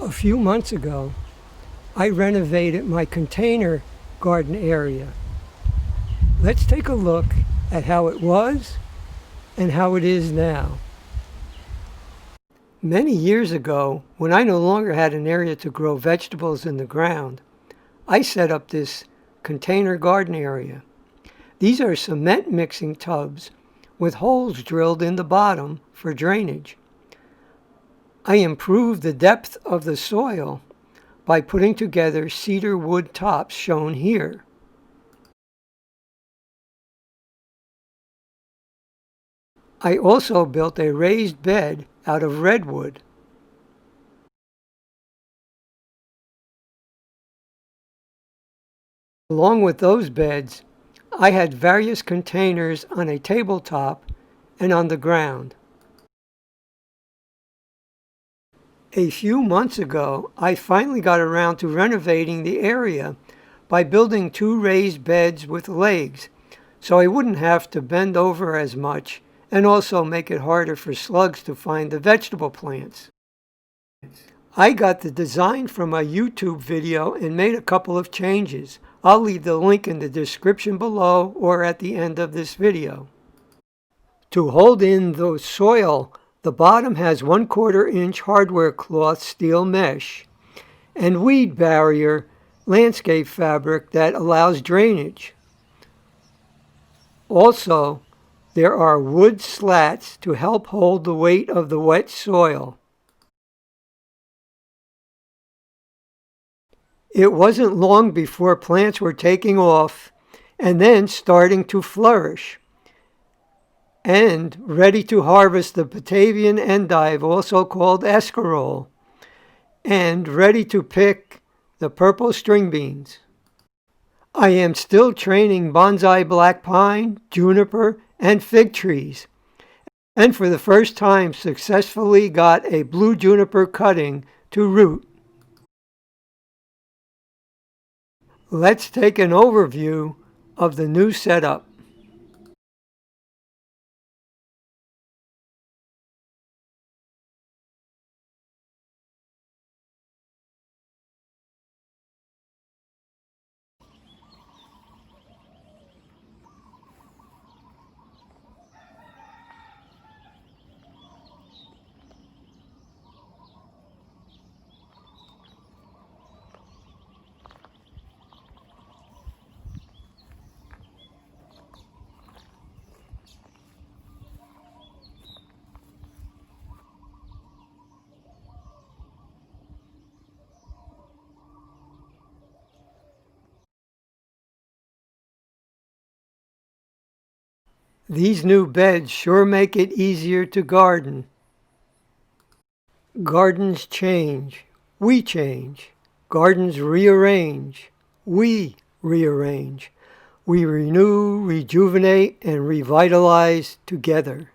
A few months ago, I renovated my container garden area. Let's take a look at how it was and how it is now. Many years ago, when I no longer had an area to grow vegetables in the ground, I set up this container garden area. These are cement mixing tubs with holes drilled in the bottom for drainage. I improved the depth of the soil by putting together cedar wood tops shown here. I also built a raised bed out of redwood. Along with those beds, I had various containers on a tabletop and on the ground. A few months ago, I finally got around to renovating the area by building 2 raised beds with legs, so I wouldn't have to bend over as much and also make it harder for slugs to find the vegetable plants. I got the design from a YouTube video and made a couple of changes. I'll leave the link in the description below or at the end of this video. To hold in the soil, the bottom has 1/4 inch hardware cloth steel mesh and weed barrier landscape fabric that allows drainage. Also, there are wood slats to help hold the weight of the wet soil. It wasn't long before plants were taking off and then starting to flourish and ready to harvest the Batavian endive, also called escarole, and ready to pick the purple string beans. I am still training bonsai black pine, juniper, and fig trees, and for the first time successfully got a blue juniper cutting to root. Let's take an overview of the new setup. These new beds sure make it easier to garden. Gardens change. We change. Gardens rearrange. We rearrange. We renew, rejuvenate, and revitalize together.